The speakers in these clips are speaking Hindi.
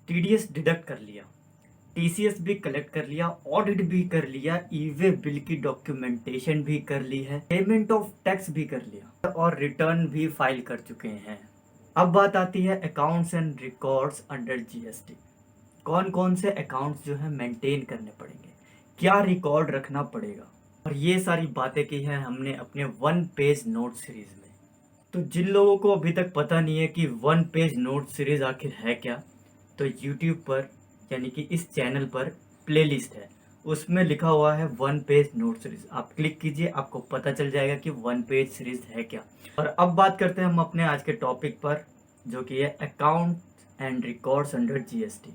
टीडीएस डिडक्ट कर लिया, टीसीएस भी कलेक्ट कर लिया, ऑडिट भी कर लिया, ई वे बिल की डॉक्यूमेंटेशन भी कर ली है, पेमेंट ऑफ टैक्स भी कर लिया और रिटर्न भी फाइल कर चुके हैं। अब बात आती है accounts and records under GST. कौन कौन से अकाउंट्स जो है मेंटेन करने पड़ेंगे, क्या रिकॉर्ड रखना पड़ेगा, और ये सारी बातें की हैं हमने अपने वन पेज नोट सीरीज में। तो जिन लोगों को अभी तक पता नहीं है कि वन पेज नोट सीरीज आखिर है क्या, तो यूट्यूब पर यानी कि इस चैनल पर प्लेलिस्ट है, उसमें लिखा हुआ है वन पेज नोट सीरीज। आप क्लिक कीजिए, आपको पता चल जाएगा कि वन पेज सीरीज है क्या। और अब बात करते हैं हम अपने आज के टॉपिक पर, जो कि है account and records under GST.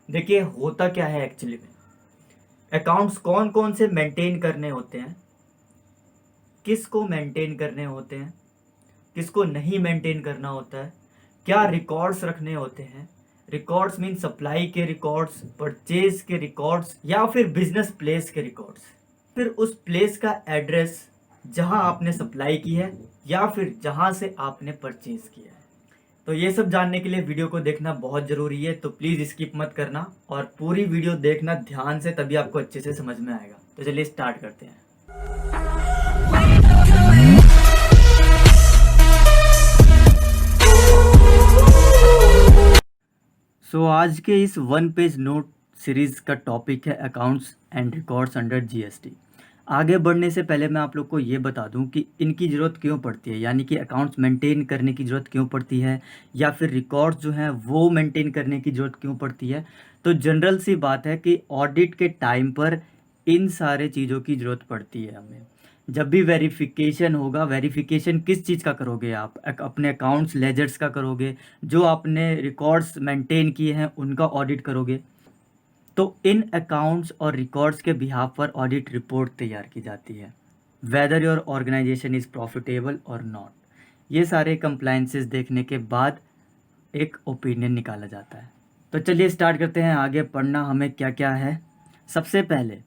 देखिए होता क्या है एक्चुअली में, अकाउंट्स कौन कौन से मेंटेन करने होते हैं, किसको मेंटेन करने होते हैं, किसको नहीं मेंटेन करना होता है, क्या रिकॉर्ड्स रखने होते हैं। रिकॉर्ड्स मीन सप्लाई के रिकॉर्ड्स, परचेज के रिकॉर्ड्स, या फिर बिजनेस प्लेस के रिकॉर्ड्स, फिर उस प्लेस का एड्रेस जहां आपने सप्लाई की है या फिर जहां से आपने परचेज किया है। तो ये सब जानने के लिए वीडियो को देखना बहुत ज़रूरी है, तो प्लीज़ स्किप मत करना और पूरी वीडियो देखना ध्यान से, तभी आपको अच्छे से समझ में आएगा। तो चलिए स्टार्ट करते हैं। आज के इस वन पेज नोट सीरीज़ का टॉपिक है accounts and records under GST. आगे बढ़ने से पहले मैं आप लोग को ये बता दूं कि इनकी ज़रूरत क्यों पड़ती है, यानी कि अकाउंट्स मेंटेन करने की ज़रूरत क्यों पड़ती है, या फिर रिकॉर्ड्स जो हैं वो मेंटेन करने की ज़रूरत क्यों पड़ती है। तो जनरल सी बात है कि ऑडिट के टाइम पर इन सारे चीज़ों की ज़रूरत पड़ती है हमें। जब भी वेरिफिकेशन होगा, वेरिफिकेशन किस चीज़ का करोगे आप, अपने अकाउंट्स लेजर्स का करोगे, जो आपने रिकॉर्ड्स मेंटेन किए हैं उनका ऑडिट करोगे। तो इन अकाउंट्स और रिकॉर्ड्स के बिहाफ पर ऑडिट रिपोर्ट तैयार की जाती है, whether your organisation is profitable और नॉट। ये सारे कंप्लायंसेस देखने के बाद एक ओपिनियन निकाला जाता है। तो चलिए स्टार्ट करते हैं आगे पढ़ना हमें क्या क्या है। सबसे पहले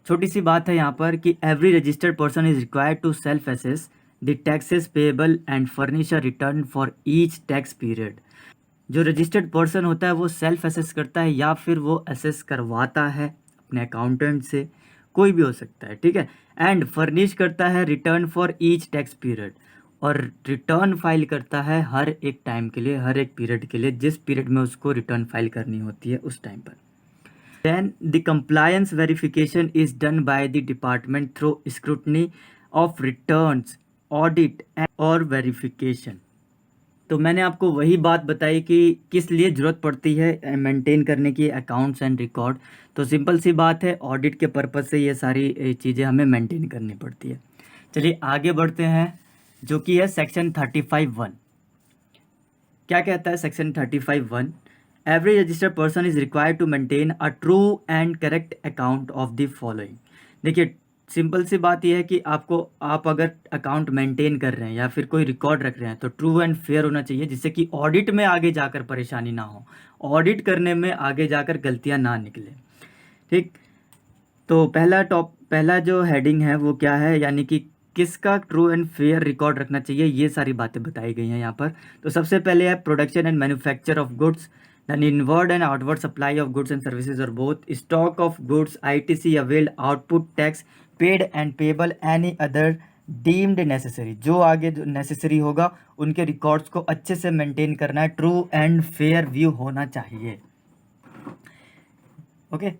छोटी सी बात है यहाँ पर कि every registered person is required to self assess the taxes payable and furnish a return for each tax period. जो रजिस्टर्ड पर्सन होता है वो सेल्फ असेस करता है या फिर वो असेस करवाता है अपने अकाउंटेंट से, कोई भी हो सकता है, ठीक है। एंड फर्निश करता है return for each tax period, और रिटर्न फाइल करता है हर एक टाइम के लिए, हर एक पीरियड के लिए, जिस पीरियड में उसको रिटर्न फाइल करनी होती है उस टाइम पर। Then the compliance verification is done by the department through scrutiny of returns, audit और verification। तो मैंने आपको वही बात बताई कि किस लिए ज़रूरत पड़ती है मेंटेन करने की अकाउंट्स एंड रिकॉर्ड। तो सिंपल सी बात है, ऑडिट के पर्पज़ से ये सारी चीज़ें हमें मेंटेन करनी पड़ती है। चलिए आगे बढ़ते हैं, जो कि है सेक्शन 35(1). क्या कहता है section 35(1)? Every registered person is required to maintain a true and correct account of the following। देखिए सिंपल सी बात यह है कि आप अगर अकाउंट मेंटेन कर रहे हैं या फिर कोई रिकॉर्ड रख रहे हैं तो ट्रू एंड फेयर होना चाहिए, जिससे कि ऑडिट में आगे जाकर परेशानी ना हो, ऑडिट करने में आगे जाकर गलतियां ना निकले, ठीक। तो पहला जो हेडिंग है वो क्या है, यानी कि किसका ट्रू एंड फेयर रिकॉर्ड रखना चाहिए, ये सारी बातें बताई गई हैं यहाँ पर। तो सबसे पहले है production and manufacture of goods, then inward and outward supply of goods and services or both, stock of goods, ITC availed, output tax paid and payable, any other deemed necessary। जो आगे जो नेसेसरी होगा उनके रिकॉर्ड्स को अच्छे से मेंटेन करना है, ट्रू एंड फेयर व्यू होना चाहिए, ओके।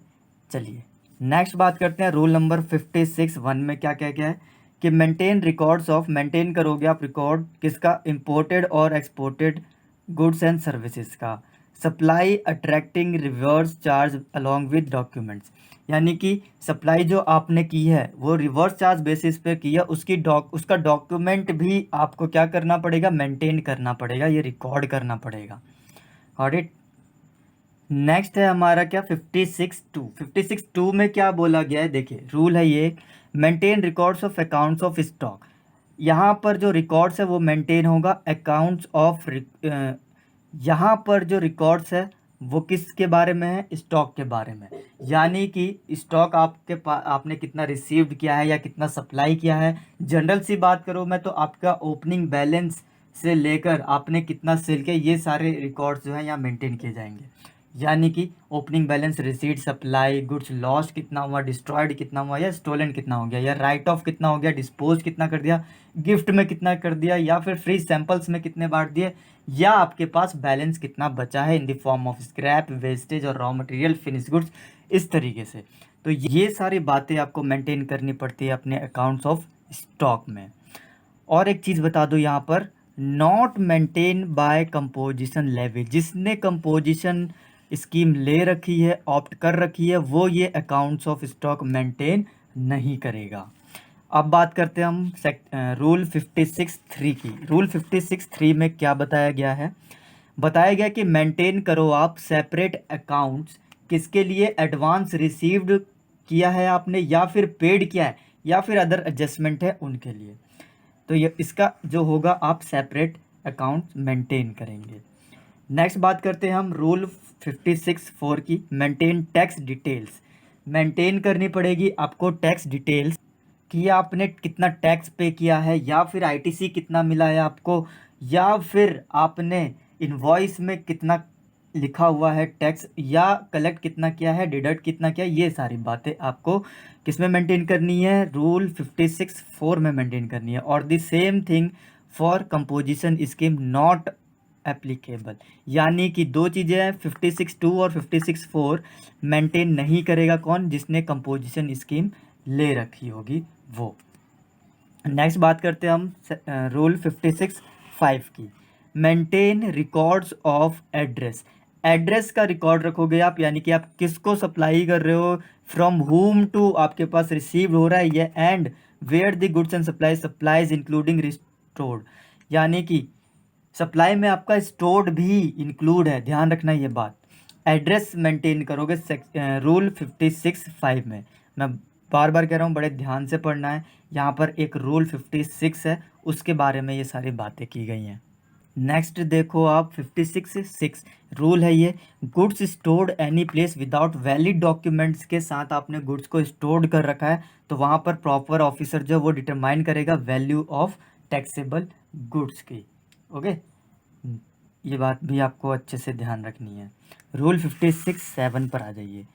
चलिए नेक्स्ट बात करते हैं, रूल नंबर 56(1) में क्या क्या क्या है कि मेंटेन रिकॉर्ड्स ऑफ, मेंटेन करोगे आप रिकॉर्ड किसका, इंपोर्टेड और एक्सपोर्टेड गुड्स एंड सर्विसेज का, supply attracting reverse charge along with documents, यानी कि सप्लाई जो आपने की है वो रिवर्स चार्ज बेसिस पे की है, उसका डॉक्यूमेंट भी आपको क्या करना पड़ेगा, मेंटेन करना पड़ेगा, ये रिकॉर्ड करना पड़ेगा, ऑडिट। नेक्स्ट है हमारा क्या 56(2) में क्या बोला गया है, देखिए रूल है ये, maintain records of accounts of stock. यहाँ पर जो रिकॉर्ड्स है वो मेंटेन होगा अकाउंट्स ऑफ, यहाँ पर जो रिकॉर्ड्स है वो किसके बारे में है, स्टॉक के बारे में, यानी कि स्टॉक आपने कितना रिसीव्ड किया है या कितना सप्लाई किया है। जनरल सी बात करूँ मैं तो आपका ओपनिंग बैलेंस से लेकर आपने कितना सेल किया, ये सारे रिकॉर्ड्स जो है यहाँ मेंटेन किए जाएंगे। यानी कि opening balance, receipt, supply, goods lost कितना हुआ, डिस्ट्रॉयड कितना हुआ, या स्टोलन कितना हो गया, या राइट ऑफ कितना हो गया, डिस्पोज कितना कर दिया, गिफ्ट में कितना कर दिया, या फिर फ्री सैंपल्स में कितने बांट दिए, या आपके पास बैलेंस कितना बचा है in the form of scrap, wastage और रॉ मटेरियल, फिनिश गुड्स, इस तरीके से। तो ये सारी बातें आपको मेंटेन करनी पड़ती है अपने अकाउंट्स ऑफ स्टॉक में। और एक चीज़ बता दो यहाँ पर, not maintain by composition levy, जिसने कंपोजिशन स्कीम ले रखी है, ऑप्ट कर रखी है, वो ये अकाउंट्स ऑफ स्टॉक मेंटेन नहीं करेगा। अब बात करते हैं हम रूल 56(3) की। रूल 56(3) में क्या बताया गया है? बताया गया कि मेंटेन करो आप सेपरेट अकाउंट्स, किसके लिए? एडवांस रिसीव्ड किया है आपने, या फिर पेड किया है, या फिर अदर एडजस्टमेंट है उनके लिए। तो ये इसका जो होगा, आप सेपरेट अकाउंट मेंटेन करेंगे। नेक्स्ट बात करते हैं हम रूल 56(4) की, मेंटेन टैक्स डिटेल्स। मेंटेन करनी पड़ेगी आपको टैक्स डिटेल्स, कि आपने कितना टैक्स पे किया है, या फिर आईटीसी कितना मिला है आपको, या फिर आपने इनवॉइस में कितना लिखा हुआ है टैक्स, या कलेक्ट कितना किया है, डिडक्ट कितना किया, ये सारी बातें आपको किस में मेंटेन करनी है? रूल 56(4) में मेंटेन करनी है। और the same thing for composition scheme not applicable, यानी कि दो चीज़ें हैं, 56(2) और 56(4) मेंटेन नहीं करेगा कौन? जिसने कंपोजिशन स्कीम ले रखी होगी वो। नेक्स्ट बात करते हैं हम रूल 56(5) की, maintain records of address. Address का रिकॉर्ड रखोगे आप, यानी कि आप किसको सप्लाई कर रहे हो, फ्रॉम हुम टू आपके पास रिसीव हो रहा है ये, and where the goods and supplies including restored, यानी कि सप्लाई में आपका स्टोर्ड भी इंक्लूड है, ध्यान रखना ये बात। एड्रेस मेंटेन करोगे रूल 56(5) में। मैं बार बार कह रहा हूँ, बड़े ध्यान से पढ़ना है। यहाँ पर एक रूल 56 है, उसके बारे में ये सारी बातें की गई हैं। नेक्स्ट देखो आप 56(6) रूल है ये, goods stored any place without valid documents के साथ आपने गुड्स को स्टोर्ड कर रखा है, तो वहाँ पर प्रॉपर ऑफिसर जो वो डिटरमाइन करेगा वैल्यू ऑफ टैक्सेबल गुड्स की। ओके, ये बात भी आपको अच्छे से ध्यान रखनी है। रूल 56(7) पर आ जाइए।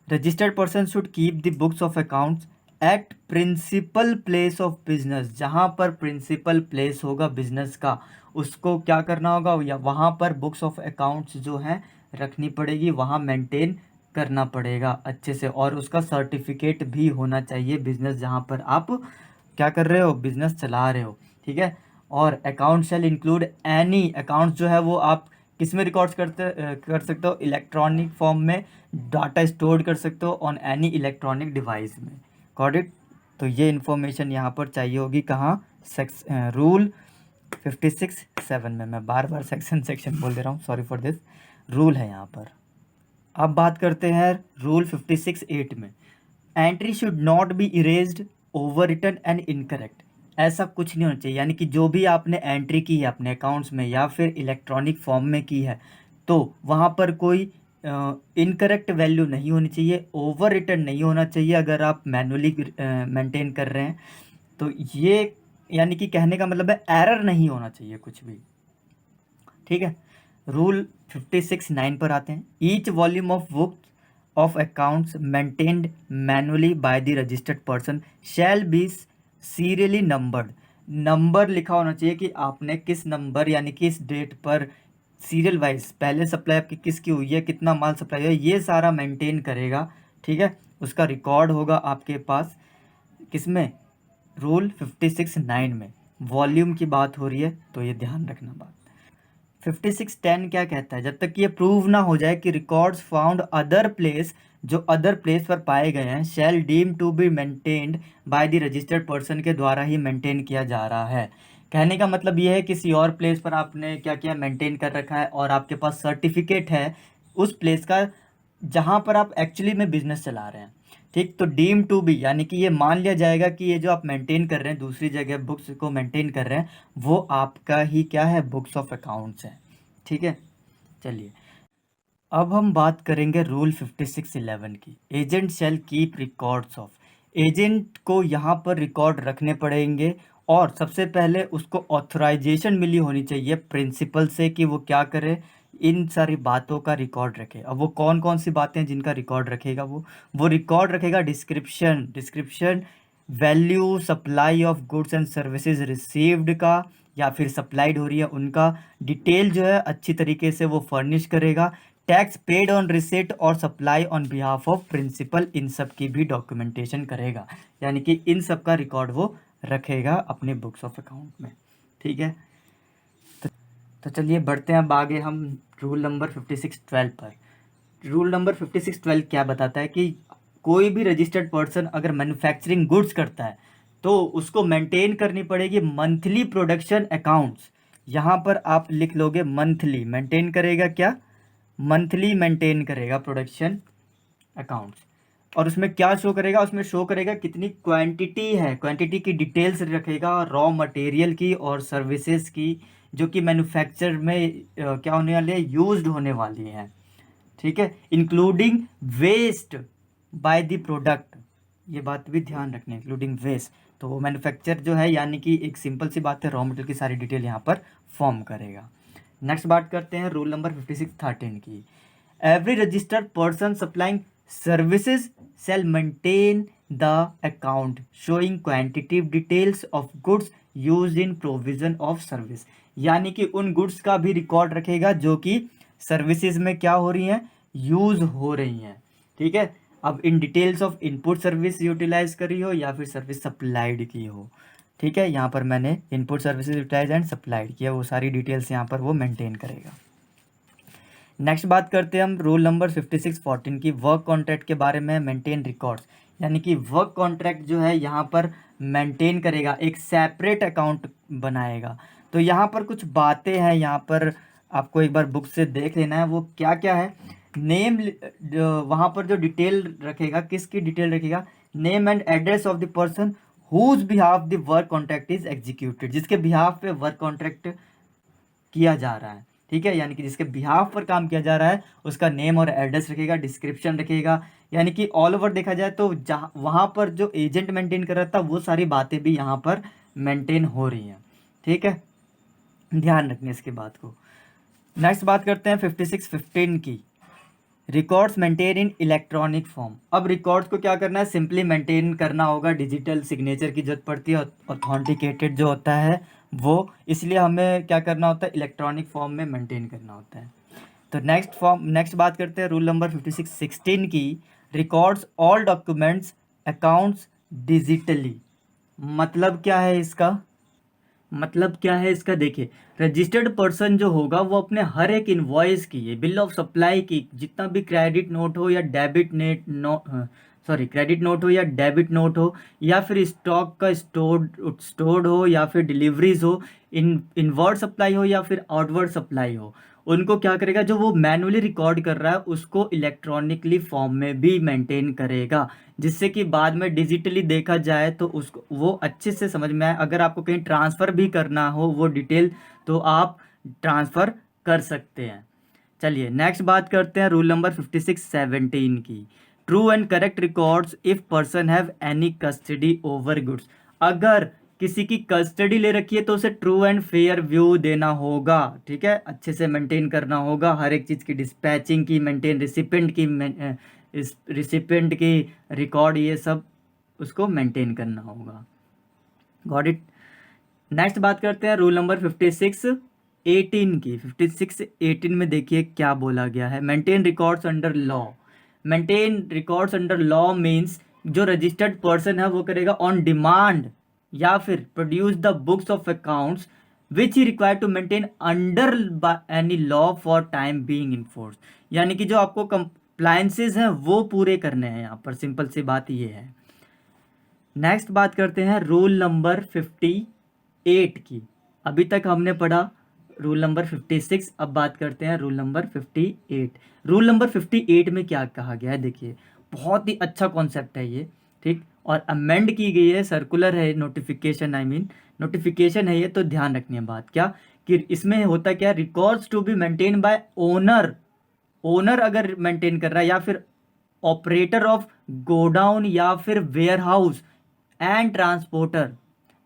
Registered person should keep the books of accounts at principal place of business, जहाँ पर प्रिंसिपल प्लेस होगा बिजनेस का, उसको क्या करना होगा, या वहाँ पर बुक्स ऑफ अकाउंट्स जो हैं रखनी पड़ेगी, वहाँ मेंटेन करना पड़ेगा अच्छे से, और उसका सर्टिफिकेट भी होना चाहिए बिजनेस जहाँ पर आप क्या कर रहे हो, बिजनेस चला रहे हो। ठीक है। और account shall include any, accounts जो है वो आप किस में रिकॉर्ड्स कर सकते हो? इलेक्ट्रॉनिक फॉर्म में डाटा स्टोर कर सकते हो ऑन एनी इलेक्ट्रॉनिक डिवाइस में। Got it? तो ये इन्फॉर्मेशन यहाँ पर चाहिए होगी कहाँ? रूल 56(7) में। मैं बार बार सेक्शन बोल दे रहा हूँ, सॉरी फॉर दिस। रूल है यहाँ पर। अब बात करते हैं रूल 56(8) में, entry should not be erased, over written and incorrect. ऐसा कुछ नहीं होना चाहिए, यानी कि जो भी आपने एंट्री की है अपने अकाउंट्स में, या फिर इलेक्ट्रॉनिक फॉर्म में की है, तो वहाँ पर कोई इनकरेक्ट वैल्यू नहीं होनी चाहिए, ओवर रिटन नहीं होना चाहिए अगर आप मैनुअली मेंटेन कर रहे हैं। तो ये यानी कि कहने का मतलब है एरर नहीं होना चाहिए कुछ भी। ठीक है। रूल 56(9) पर आते हैं। Each volume of book of accounts maintained manually bye the registered person shall be serially numbered. Number लिखा होना चाहिए कि आपने किस नंबर, यानी किस डेट पर सीरियल वाइज पहले सप्लाई आपकी किसकी हुई है, कितना माल सप्लाई हुआ है, ये सारा मेंटेन करेगा। ठीक है। उसका रिकॉर्ड होगा आपके पास किसमें? रूल 56(9) में। वॉल्यूम की बात हो रही है, तो ये ध्यान रखना बात। 56(10) क्या कहता है? जब तक ये प्रूव ना हो जाए कि रिकॉर्ड्स फाउंड अदर प्लेस, जो अदर प्लेस पर पाए गए हैं, shall deem to be maintained by the registered person के द्वारा ही मेंटेन किया जा रहा है। कहने का मतलब ये है किसी और प्लेस पर आपने क्या किया, मेंटेन कर रखा है, और आपके पास सर्टिफिकेट है उस प्लेस का जहाँ पर आप एक्चुअली में बिजनेस चला रहे हैं। ठीक, तो डीम टू बी यानी कि ये मान लिया जाएगा कि ये जो आप मेंटेन कर रहे हैं, दूसरी जगह बुक्स को मेंटेन कर रहे हैं, वो आपका ही क्या है, बुक्स ऑफ अकाउंट्स है। ठीक है। चलिए, अब हम बात करेंगे रूल 56(11) की, agent shall keep records of. Agent को यहाँ पर रिकॉर्ड रखने पड़ेंगे और सबसे पहले उसको ऑथराइजेशन मिली होनी चाहिए प्रिंसिपल से कि वो क्या करे, इन सारी बातों का रिकॉर्ड रखे। अब वो कौन कौन सी बातें हैं जिनका रिकॉर्ड रखेगा, वो रिकॉर्ड रखेगा description value supply of goods and services received का, या फिर सप्लाइड हो रही है उनका डिटेल जो है अच्छी तरीके से वो फर्निश करेगा। टैक्स पेड ऑन रिसिट और supply on behalf of principal, इन सब की भी डॉक्यूमेंटेशन करेगा, यानी कि इन सब का रिकॉर्ड वो रखेगा अपने बुक्स ऑफ अकाउंट में। ठीक है, तो चलिए बढ़ते हैं अब आगे हम रूल नंबर 5612 पर। रूल नंबर 5612 क्या बताता है कि कोई भी रजिस्टर्ड पर्सन अगर मैन्युफैक्चरिंग गुड्स करता है तो उसको मेंटेन करनी पड़ेगी मंथली प्रोडक्शन अकाउंट्स। यहाँ पर आप लिख लोगे मंथली, मेंटेन करेगा क्या, मंथली मेंटेन करेगा प्रोडक्शन अकाउंट्स। और उसमें क्या शो करेगा, उसमें शो करेगा कितनी क्वांटिटी है, क्वांटिटी की डिटेल्स रखेगा, रॉ मटेरियल की और सर्विसेज की, जो कि मैन्युफैक्चर में क्या होने वाली है, यूज्ड होने वाली हैं। ठीक है, including waste by the product, ये बात भी ध्यान रखना, इंक्लूडिंग वेस्ट। तो वो मैन्युफैक्चर जो है, यानी कि एक सिंपल सी बात है, रॉ मटेरियल की सारी डिटेल यहाँ पर फॉर्म करेगा। नेक्स्ट बात करते हैं रूल नंबर 5613 की। Every registered person supplying services shall maintain the account showing quantitative details of goods used in provision of service, यानी कि उन गुड्स का भी रिकॉर्ड रखेगा जो कि सर्विसेज में क्या हो रही हैं, यूज हो रही हैं। ठीक है, अब इन details of input service utilise करी हो या फिर सर्विस सप्लाइड की हो। ठीक है, यहाँ पर मैंने input services utilise and supplied किया, वो सारी डिटेल्स यहाँ पर वो मेंटेन करेगा। नेक्स्ट बात करते हैं हम रूल नंबर 5614 की, वर्क कॉन्ट्रैक्ट के बारे में, मेंटेन रिकॉर्ड्स, यानी कि वर्क कॉन्ट्रैक्ट जो है यहाँ पर मेंटेन करेगा, एक सेपरेट अकाउंट बनाएगा। तो यहाँ पर कुछ बातें हैं, यहाँ पर आपको एक बार बुक से देख लेना है वो क्या क्या है। नेम, वहाँ पर जो डिटेल रखेगा, किसकी डिटेल रखेगा, name and address of the person whose behalf the work contract is executed, जिसके बिहाफ पे वर्क कॉन्ट्रैक्ट किया जा रहा है। ठीक है, यानी कि जिसके बिहाफ पर काम किया जा रहा है उसका नेम और एड्रेस रखेगा, डिस्क्रिप्शन रखेगा, यानी कि ऑल ओवर देखा जाए तो जहाँ वहाँ पर जो एजेंट मेंटेन कर रहा था वो सारी बातें भी यहाँ पर मेंटेन हो रही हैं। ठीक है, ध्यान रखने इसकी बात को। नेक्स्ट बात करते हैं 5615 की, रिकॉर्ड्स मेंटेन इन इलेक्ट्रॉनिक फॉर्म। अब रिकॉर्ड्स को क्या करना है, सिंपली मेंटेन करना होगा, डिजिटल सिग्नेचर की जरूरत पड़ती है, ऑथेंटिकेटेड जो होता है वो, इसलिए हमें क्या करना होता है, इलेक्ट्रॉनिक फॉर्म में मेंटेन करना होता है। तो नेक्स्ट बात करते हैं रूल नंबर 5616 की, records all documents accounts digitally. मतलब क्या है इसका, मतलब क्या है इसका, देखिए रजिस्टर्ड पर्सन जो होगा वो अपने हर एक इनवॉइस की, बिल ऑफ सप्लाई की, जितना भी क्रेडिट नोट हो या debit net no sorry credit note हो या डेबिट नोट हो, या फिर स्टॉक का स्टोर्ड हो या फिर डिलीवरीज हो, इनवर्ड सप्लाई हो या फिर आउटवर्ड सप्लाई हो, उनको क्या करेगा, जो वो मैनुअली रिकॉर्ड कर रहा है उसको इलेक्ट्रॉनिकली फॉर्म में भी मेंटेन करेगा, जिससे कि बाद में डिजिटली देखा जाए तो उसको वो अच्छे से समझ में आए। अगर आपको कहीं ट्रांसफ़र भी करना हो वो डिटेल, तो आप ट्रांसफ़र कर सकते हैं। चलिए नेक्स्ट बात करते हैं रूल नंबर 5617 की, true and correct records if person have any custody over goods. अगर किसी की कस्टडी ले रखी है तो उसे ट्रू एंड फेयर व्यू देना होगा। ठीक है, अच्छे से मेंटेन करना होगा हर एक चीज़ की, डिस्पैचिंग की मेंटेन, रिसिपेंट की रिकॉर्ड, ये सब उसको मेंटेन करना होगा। Got it. नेक्स्ट बात करते हैं रूल नंबर 5618 की। 5618 में देखिए क्या बोला गया है, maintain records under law. Maintain records under law means जो रजिस्टर्ड पर्सन है वो करेगा ऑन डिमांड या फिर produce the books of accounts which he require to maintain under any law for time being in force, यानी कि जो आपको कंप्लायंसेस हैं वो पूरे करने हैं, यहाँ पर सिंपल सी बात ये है। नेक्स्ट बात करते हैं रूल नंबर 58 की। अभी तक हमने पढ़ा रूल नंबर 56, अब बात करते हैं रूल नंबर 58। रूल नंबर 58 में क्या कहा गया है, देखिए बहुत ही अच्छा कॉन्सेप्ट है ये। ठीक, और अमेंड की गई है, सर्कुलर है, नोटिफिकेशन नोटिफिकेशन है ये, तो ध्यान रखनी है बात क्या कि इसमें होता क्या, records to be maintain by owner, owner अगर मेंटेन कर रहा है, या फिर ऑपरेटर ऑफ गोडाउन या फिर वेयर हाउस एंड ट्रांसपोर्टर,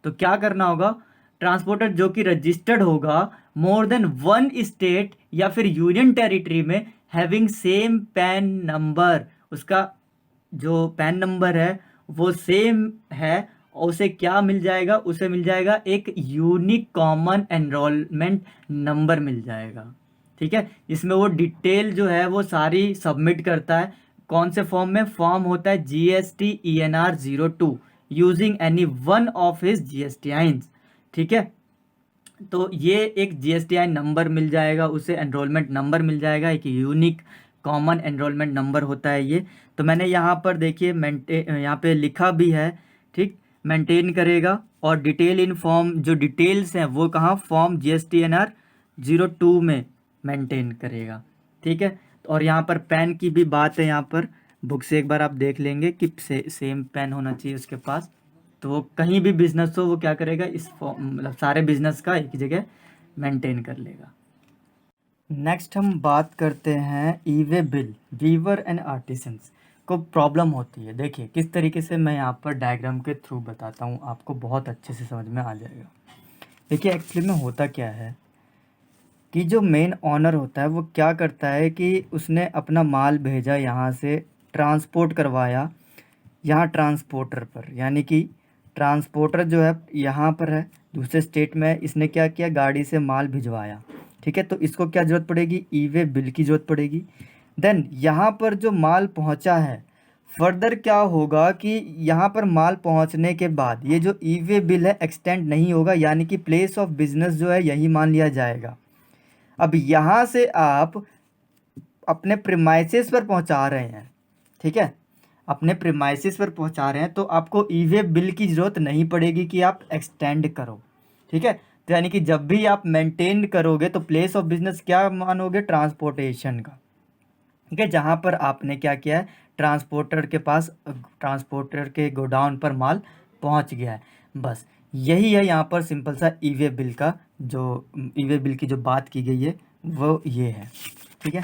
तो क्या करना होगा, ट्रांसपोर्टर जो कि रजिस्टर्ड होगा मोर देन वन स्टेट या फिर यूनियन टेरिटरी में, हैविंग सेम पैन नंबर, उसका जो पैन नंबर है वो सेम है, और उसे क्या मिल जाएगा, उसे मिल जाएगा एक यूनिक कॉमन एनरोलमेंट नंबर मिल जाएगा। ठीक है, इसमें वो डिटेल जो है वो सारी सबमिट करता है। कौन से फॉर्म में, फॉर्म होता है GST ENR 02 using any one of his GSTINs। ठीक है, तो ये एक GSTI नंबर मिल जाएगा उसे, एनरोलमेंट नंबर मिल जाएगा, एक यूनिक कॉमन एनरोलमेंट नंबर होता है ये। तो मैंने यहाँ पर देखिए यहाँ पे लिखा भी है, ठीक, मेंटेन करेगा, और डिटेल इन फॉर्म, जो डिटेल्स हैं वो कहाँ, फॉर्म GSTNR 02 में मेंटेन करेगा। ठीक है, और यहाँ पर पेन की भी बात है, यहाँ पर बुक से एक बार आप देख लेंगे कि सेम पेन होना चाहिए उसके पास। तो वो कहीं भी बिजनेस हो वो क्या करेगा, इस मतलब सारे बिजनेस का एक जगह मेंटेन कर लेगा। नेक्स्ट हम बात करते हैं e way bill, weaver and artisans को प्रॉब्लम होती है। देखिए किस तरीके से मैं यहाँ पर डायग्राम के थ्रू बताता हूँ, आपको बहुत अच्छे से समझ में आ जाएगा। देखिए एक्चुअली में होता क्या है कि जो मेन ऑनर होता है वो क्या करता है कि उसने अपना माल भेजा, यहाँ से ट्रांसपोर्ट करवाया यहाँ ट्रांसपोर्टर पर, यानी कि ट्रांसपोर्टर जो है यहाँ पर है, दूसरे स्टेट में है, इसने क्या किया, गाड़ी से माल भिजवाया। ठीक है, तो इसको क्या ज़रूरत पड़ेगी, ई वे बिल की ज़रूरत पड़ेगी। देन यहाँ पर जो माल पहुँचा है, फर्दर क्या होगा कि यहाँ पर माल पहुँचने के बाद ये जो ई वे बिल है एक्सटेंड नहीं होगा, यानी कि प्लेस ऑफ बिजनेस जो है यही मान लिया जाएगा। अब यहाँ से आप अपने प्रीमाइसेस पर पहुँचा रहे हैं, ठीक है, अपने प्रीमाइसेस पर पहुँचा रहे हैं, तो आपको ई वे बिल की ज़रूरत नहीं पड़ेगी कि आप एक्सटेंड करो। ठीक है, तो यानी कि जब भी आप मेंटेन करोगे तो प्लेस ऑफ बिजनेस क्या मानोगे, ट्रांसपोर्टेशन का। ठीक है, जहाँ पर आपने क्या किया है, ट्रांसपोर्टर के पास, ट्रांसपोर्टर के गोडाउन पर माल पहुँच गया है, बस यही है यहाँ पर सिंपल सा ई वे बिल का, जो ई वे बिल की जो बात की गई है वो ये है। ठीक है,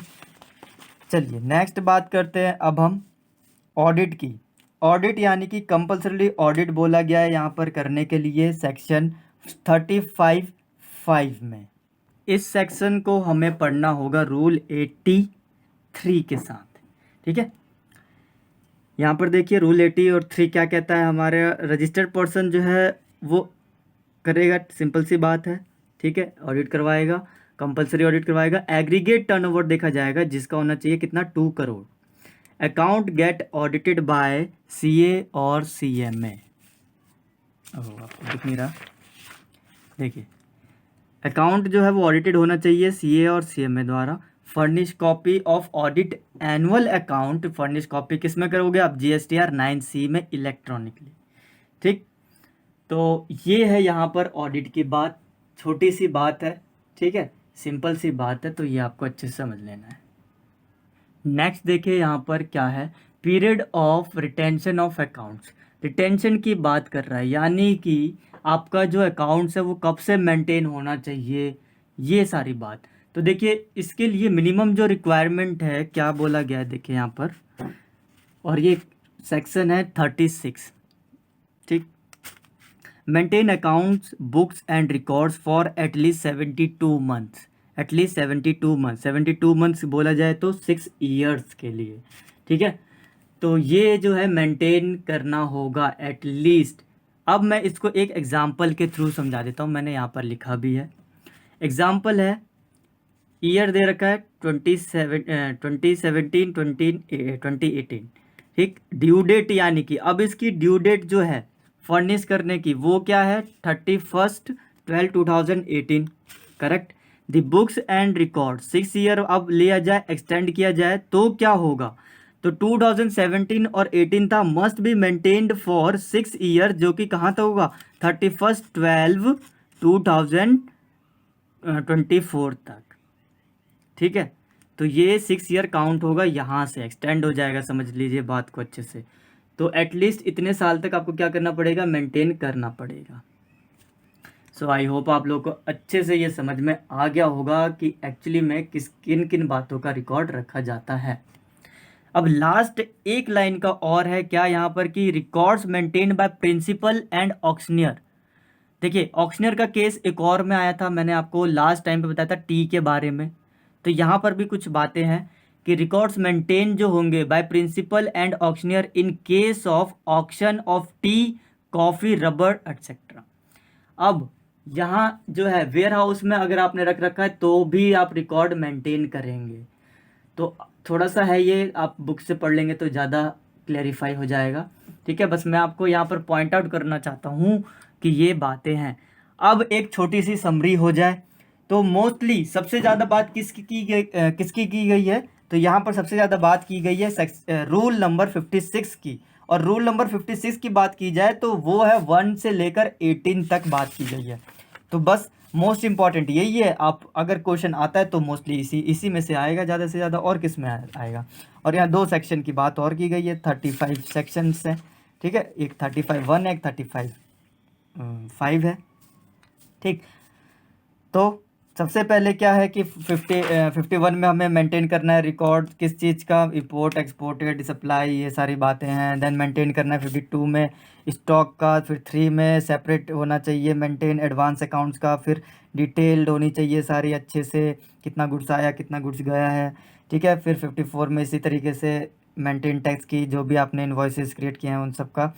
चलिए नेक्स्ट बात करते हैं अब हम ऑडिट की। ऑडिट यानी कि कंपल्सरी ऑडिट बोला गया है यहाँ पर करने के लिए सेक्शन 35(5) में। इस सेक्शन को हमें पढ़ना होगा रूल 83 के साथ। ठीक है, यहाँ पर देखिए रूल 80 और 3 क्या कहता है, हमारे रजिस्टर्ड पर्सन जो है वो करेगा, सिंपल सी बात है। ठीक है, ऑडिट करवाएगा, कंपलसरी ऑडिट करवाएगा, एग्रीगेट टर्नओवर देखा जाएगा जिसका होना चाहिए कितना, 2 crore. Account get audited by CA और CMA। आपको दिख नहीं रहा, देखिए अकाउंट जो है वो ऑडिटेड होना चाहिए CA और CMA द्वारा। Furnish copy of audit annual account, furnish copy किस में करोगे आप, GSTR 9C में इलेक्ट्रॉनिकली। ठीक, तो ये है यहाँ पर ऑडिट की बात, छोटी सी बात है। ठीक है, सिंपल सी बात है, तो ये आपको अच्छे से समझ लेना है। नेक्स्ट देखिए यहाँ पर क्या है, period of retention of accounts, retention की बात कर रहा है, यानी कि आपका जो अकाउंट्स है वो कब से मेंटेन होना चाहिए, ये सारी बात। तो देखिए इसके लिए मिनिमम जो रिक्वायरमेंट है क्या बोला गया है, देखिए यहाँ पर, और ये सेक्शन है 36। ठीक, maintain accounts books and records for at least 72 months, at least 72 months, 72 months बोला जाए तो 6 ईयर्स के लिए। ठीक है, तो ये जो है मेंटेन करना होगा एटलीस्ट। अब मैं इसको एक एग्जांपल के थ्रू समझा देता हूँ, मैंने यहाँ पर लिखा भी है। एग्जांपल है, ईयर दे रखा है 2017 2018। ठीक, ड्यू डेट यानी कि अब इसकी ड्यू डेट जो है फर्निश करने की वो क्या है, 31/12/2018। Correct, the books and record 6 year अब लिया जाए, एक्सटेंड किया जाए तो क्या होगा, तो 2017 और 18 था, must be maintained for 6 year, जो कि कहाँ तक होगा, 31/12/2024 तक। ठीक है, तो ये 6 ईयर काउंट होगा, यहाँ से एक्सटेंड हो जाएगा, समझ लीजिए बात को अच्छे से। तो एटलीस्ट इतने साल तक आपको क्या करना पड़ेगा, मेंटेन करना पड़ेगा। सो आई होप आप लोगों को अच्छे से ये समझ में आ गया होगा कि एक्चुअली में किन किन बातों का रिकॉर्ड रखा जाता है। अब लास्ट एक लाइन का और है क्या यहाँ पर कि records maintain by principal and auctioneer. देखिए ऑक्शनियर का केस एक और में आया था, मैंने आपको लास्ट टाइम पे बताया था टी के बारे में। तो यहाँ पर भी कुछ बातें हैं कि रिकॉर्ड्स मेंटेन जो होंगे by principal and auctioneer in case of auction of tea, coffee, rubber etcetera. अब यहाँ जो है वेयर हाउस में अगर आपने रख रखा है तो भी आप रिकॉर्ड मेंटेन करेंगे। तो थोड़ा सा है ये, आप बुक से पढ़ लेंगे तो ज़्यादा क्लेरिफाई हो जाएगा। ठीक है, बस मैं आपको यहाँ पर पॉइंट आउट करना चाहता हूँ कि ये बातें हैं। अब एक छोटी सी समरी हो जाए तो मोस्टली सबसे ज़्यादा बात किसकी की गई है, तो यहाँ पर सबसे ज़्यादा बात की गई है रूल नंबर 56 की। और रूल नंबर 56 की बात की जाए तो वो है 1 से लेकर 18 तक बात की गई है। तो बस मोस्ट इंपॉर्टेंट यही है। आप अगर क्वेश्चन आता है तो मोस्टली इसी में से आएगा ज़्यादा से ज़्यादा, और किस में आएगा। और यहाँ 2 सेक्शन की बात और की गई है, 35 सेक्शंस हैं। ठीक है, एक 35(1) है, एक 35(5) है। ठीक, तो सबसे पहले क्या है कि 51 में हमें मेंटेन करना है रिकॉर्ड किस चीज़ का, इंपोर्ट एक्सपोर्टेड सप्लाई, ये सारी बातें हैं। देन मेंटेन करना है 52 में स्टॉक का, फिर 3 में सेपरेट होना चाहिए मेंटेन एडवांस अकाउंट्स का, फिर डिटेल्ड होनी चाहिए सारी अच्छे से, कितना गुड्स आया कितना गुड्स गया है। ठीक है, फिर 54 में इसी तरीके से मेंटेन टैक्स की, जो भी आपने इन्वॉइसेस क्रिएट किए हैं उन सब का।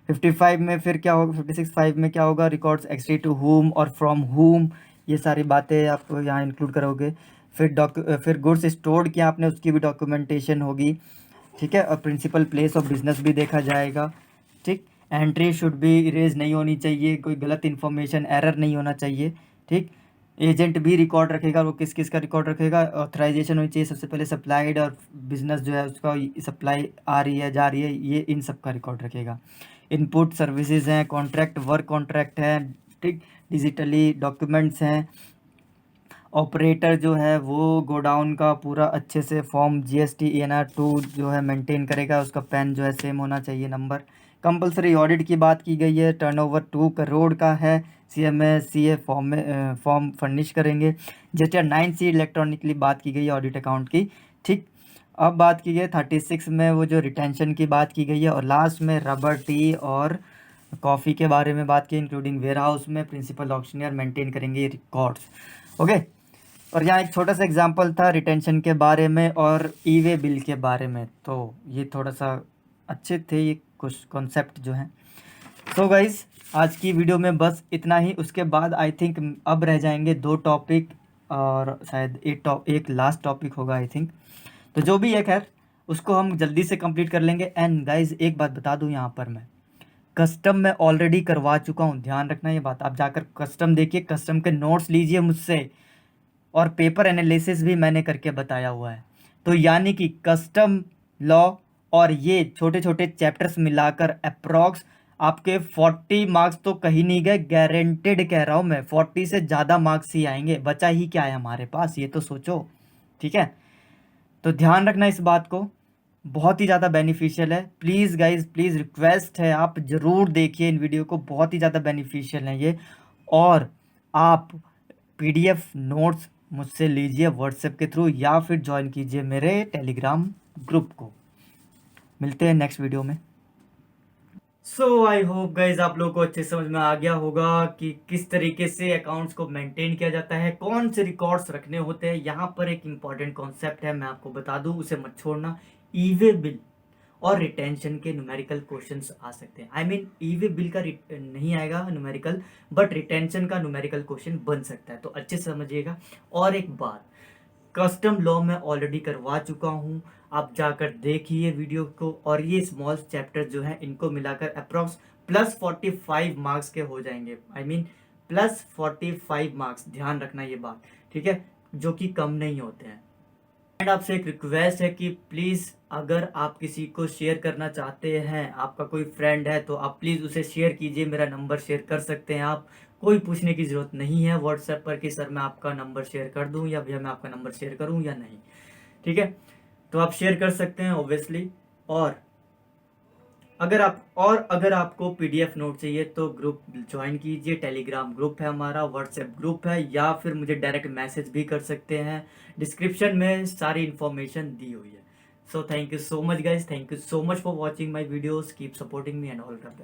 55 में फिर क्या होगा, 56(5) में क्या होगा, रिकॉर्ड्स एक्सट्री टू हुम और फ्रॉम हुम, ये सारी बातें आप यहाँ इंक्लूड करोगे। फिर गुड्स स्टोर्ड किया आपने, उसकी भी डॉक्यूमेंटेशन होगी। ठीक है, और प्रिंसिपल प्लेस ऑफ बिजनेस भी देखा जाएगा। ठीक, एंट्री शुड बी इरेज नहीं होनी चाहिए, कोई गलत इन्फॉर्मेशन एरर नहीं होना चाहिए। ठीक, एजेंट भी रिकॉर्ड रखेगा, वो किस किस का रिकॉर्ड रखेगा। ऑथराइजेशन होनी चाहिए सबसे पहले, सप्लाइड और बिजनेस जो है उसका सप्लाई आ रही है जा रही है, ये इन सब का रिकॉर्ड रखेगा। इनपुट सर्विसेज हैं, कॉन्ट्रैक्ट वर्क कॉन्ट्रैक्ट है। ठीक, डिजिटली डॉक्यूमेंट्स हैं। ऑपरेटर जो है वो गोडाउन का पूरा अच्छे से फॉर्म GST ENR 2 जो है मेंटेन करेगा, उसका पेन जो है सेम होना चाहिए नंबर। कंपलसरी ऑडिट की बात की गई है, टर्नओवर 2 करोड़ का है, CMA फॉर्म फर्निश करेंगे। GSTR 9C इलेक्ट्रॉनिकली बात की गई है ऑडिट अकाउंट की। ठीक, अब बात की गई 36 में वो जो रिटेंशन की बात की गई है, और लास्ट में रबर, टी और कॉफ़ी के बारे में बात की, इंक्लूडिंग वेयर हाउस में प्रिंसिपल ऑक्शनियर मेंटेन करेंगे रिकॉर्ड्स। ओके, और यहाँ एक छोटा सा एग्जांपल था रिटेंशन के बारे में और ई वे बिल के बारे में, तो ये थोड़ा सा अच्छे थे ये कुछ कॉन्सेप्ट जो हैं। सो गाइस, आज की वीडियो में बस इतना ही। उसके बाद आई थिंक अब रह जाएंगे 2 टॉपिक, और शायद एक लास्ट टॉपिक होगा आई थिंक। तो जो भी है खैर, उसको हम जल्दी से कंप्लीट कर लेंगे। एंड गाइस एक बात बता दूं, यहाँ पर मैं कस्टम में ऑलरेडी करवा चुका हूँ, ध्यान रखना ये बात। आप जाकर कस्टम देखिए, कस्टम के नोट्स लीजिए मुझसे, और पेपर एनालिसिस भी मैंने करके बताया हुआ है। तो यानी कि कस्टम लॉ और ये छोटे छोटे चैप्टर्स मिलाकर अप्रॉक्स आपके 40 मार्क्स तो कहीं नहीं गए, गारंटेड कह रहा हूँ मैं, 40 से ज़्यादा मार्क्स ही आएंगे। बचा ही क्या है हमारे पास, ये तो सोचो। ठीक है, तो ध्यान रखना इस बात को, बहुत ही ज़्यादा बेनिफिशियल है। प्लीज़ गाइज, प्लीज़ रिक्वेस्ट है, आप ज़रूर देखिए इन वीडियो को, बहुत ही ज़्यादा बेनिफिशियल है ये। और आप PDF नोट्स मुझसे लीजिए व्हाट्सएप के थ्रू, या फिर ज्वाइन कीजिए मेरे टेलीग्राम ग्रुप को। मिलते हैं नेक्स्ट वीडियो में। सो आई होप गाइज आप लोगों को अच्छे समझ में आ गया होगा कि किस तरीके से अकाउंट्स को मेंटेन किया जाता है, कौन से रिकॉर्ड्स रखने होते हैं। यहाँ पर एक इंपॉर्टेंट कॉन्सेप्ट है, मैं आपको बता दूं, उसे मत छोड़ना। ई वे बिल और रिटेंशन के न्यूमेरिकल क्वेश्चंस आ सकते हैं। I mean E way bill का नहीं आएगा न्यूमेरिकल, बट रिटेंशन का न्यूमेरिकल क्वेश्चन बन सकता है, तो अच्छे से समझिएगा। और एक बात, कस्टम लॉ में ऑलरेडी करवा चुका हूँ, आप जाकर देखिए वीडियो को। और ये स्मॉल चैप्टर जो है इनको मिलाकर अप्रॉक्स +45 मार्क्स के हो जाएंगे। आई मीन +45 मार्क्स, ध्यान रखना ये बात। ठीक है, जो कि कम नहीं होते हैं। एंड आपसे एक रिक्वेस्ट है कि प्लीज़ अगर आप किसी को शेयर करना चाहते हैं, आपका कोई फ्रेंड है, तो आप प्लीज़ उसे शेयर कीजिए। मेरा नंबर शेयर कर सकते हैं आप, कोई पूछने की ज़रूरत नहीं है व्हाट्सएप पर कि सर मैं आपका नंबर शेयर कर दूं या भैया मैं आपका नंबर शेयर करूं या नहीं। ठीक है, तो आप शेयर कर सकते हैं ऑब्वियसली। और अगर आपको PDF नोट चाहिए तो ग्रुप ज्वाइन कीजिए, टेलीग्राम ग्रुप है हमारा, व्हाट्सएप ग्रुप है, या फिर मुझे डायरेक्ट मैसेज भी कर सकते हैं। डिस्क्रिप्शन में सारी इन्फॉर्मेशन दी हुई है। So thank you so much guys, thank you so much for watching my videos, keep supporting me and all the best.